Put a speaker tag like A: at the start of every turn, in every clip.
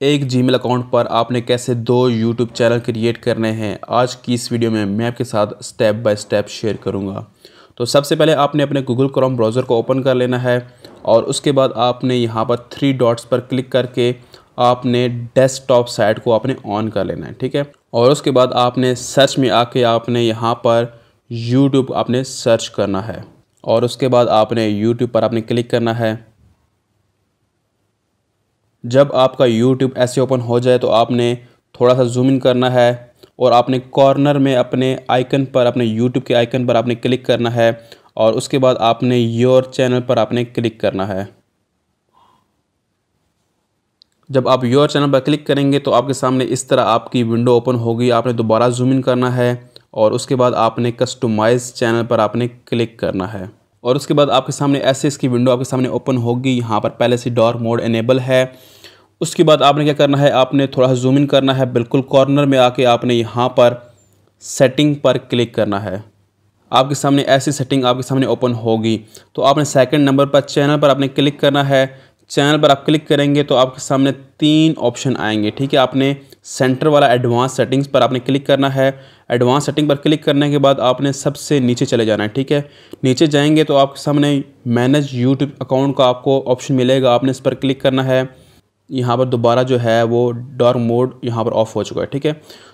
A: एक Gmail account पर आपने कैसे 2 यूट्यूब चैनल क्रिएट करने हैं, आज की इस वीडियो में मैं आपके साथ स्टेप बाय स्टेप शेयर करूंगा। तो सबसे पहले आपने अपने गूगल क्रोम ब्राउज़र को ओपन कर लेना है और उसके बाद आपने यहां पर 3 डॉट्स पर क्लिक करके आपने डेस्कटॉप साइट को आपने ऑन कर लेना है, ठीक है। और उसके बाद आपने सर्च में आके आपने यहाँ पर यूट्यूब आपने सर्च करना है और उसके बाद आपने यूट्यूब पर आपने क्लिक करना है। जब आपका यूट्यूब ऐसे ओपन हो जाए तो आपने थोड़ा सा जूम इन करना है और आपने कॉर्नर में अपने आइकन पर, अपने यूट्यूब के आइकन पर आपने क्लिक करना है और उसके बाद आपने योर चैनल पर आपने क्लिक करना है। जब आप योर चैनल पर क्लिक करेंगे तो आपके सामने इस तरह आपकी विंडो ओपन होगी। आपने दोबारा जूम इन करना है और उसके बाद आपने कस्टमाइज चैनल पर आपने क्लिक करना है और उसके बाद आपके सामने ऐसे इसकी विंडो आपके सामने ओपन होगी। यहाँ पर पहले से डार्क मोड इनेबल है। उसके बाद आपने क्या करना है, आपने थोड़ा सा जूम इन करना है, बिल्कुल कॉर्नर में आके आपने यहाँ पर सेटिंग पर क्लिक करना है। आपके सामने ऐसी सेटिंग आपके सामने ओपन होगी। तो आपने सेकंड नंबर पर चैनल पर आपने क्लिक करना है। चैनल पर आप क्लिक करेंगे तो आपके सामने 3 ऑप्शन आएंगे, ठीक है। आपने सेंटर वाला एडवांस सेटिंग्स पर आपने क्लिक करना है। एडवांस सेटिंग पर क्लिक करने के बाद आपने सबसे नीचे चले जाना है, ठीक है। नीचे जाएंगे तो आपके सामने मैनेज यूट्यूब अकाउंट का आपको ऑप्शन मिलेगा, आपने इस पर क्लिक करना है। यहाँ पर दोबारा जो है वो डार्क मोड यहाँ पर ऑफ हो चुका है, ठीक है।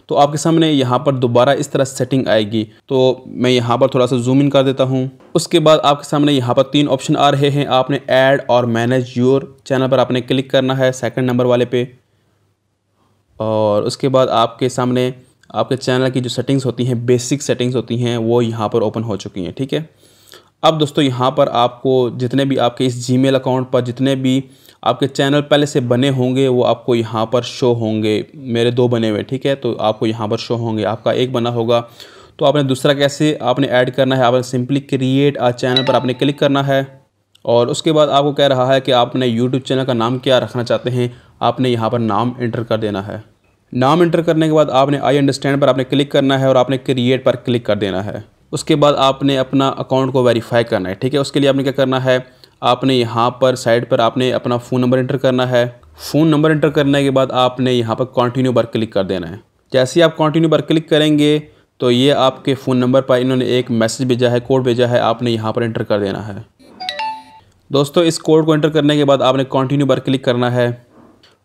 A: तो आपके सामने यहाँ पर दोबारा इस तरह सेटिंग आएगी। तो मैं यहाँ पर थोड़ा सा जूम इन कर देता हूँ। उसके बाद आपके सामने यहाँ पर 3 ऑप्शन आ रहे हैं। आपने ऐड और मैनेज योर चैनल पर आपने क्लिक करना है, सेकंड नंबर वाले पे। और उसके बाद आपके सामने आपके चैनल की जो सेटिंग्स होती हैं, बेसिक सेटिंग्स होती हैं, वो यहाँ पर ओपन हो चुकी हैं, ठीक है। अब दोस्तों यहाँ पर आपको जितने भी आपके इस जीमेल अकाउंट पर जितने भी आपके चैनल पहले से बने होंगे वो आपको यहाँ पर शो होंगे। मेरे 2 बने हुए, ठीक है, तो आपको यहाँ पर शो होंगे। आपका एक बना होगा तो आपने दूसरा कैसे आपने ऐड करना है, आपने सिंपली क्रिएट अ चैनल पर आपने क्लिक करना है और उसके बाद आपको कह रहा है कि आपने यूट्यूब चैनल का नाम क्या रखना चाहते हैं। आपने यहाँ पर नाम एंटर कर देना है। नाम एंटर करने के बाद आपने आई अंडरस्टैंड पर आपने क्लिक करना है और आपने क्रिएट पर क्लिक कर देना है। उसके बाद आपने अपना अकाउंट को वेरीफाई करना है, ठीक है। उसके लिए आपने क्या करना है, आपने यहाँ पर साइड पर आपने अपना फ़ोन नंबर एंटर करना है। फ़ोन नंबर एंटर करने के बाद आपने यहाँ पर कंटिन्यू पर क्लिक कर देना है। जैसे ही आप कंटिन्यू पर क्लिक करेंगे तो ये आपके फ़ोन नंबर पर इन्होंने एक मैसेज भेजा है, कोड भेजा है, आपने यहाँ पर एंटर कर देना है। दोस्तों इस कोड को एंटर करने के बाद आपने कंटिन्यू पर क्लिक करना है।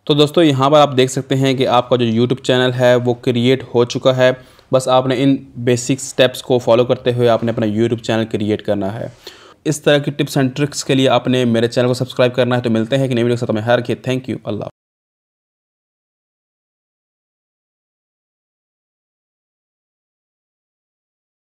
A: तो दोस्तों यहाँ पर आप देख सकते हैं कि आपका जो यूट्यूब चैनल है वो क्रिएट हो चुका है। बस आपने इन बेसिक स्टेप्स को फॉलो करते हुए आपने अपना यूट्यूब चैनल क्रिएट करना है। इस तरह की टिप्स एंड ट्रिक्स के लिए आपने मेरे चैनल को सब्सक्राइब करना है। तो मिलते हैं कि नई वीडियो के साथ में। हर के थैंक यू। अल्लाह।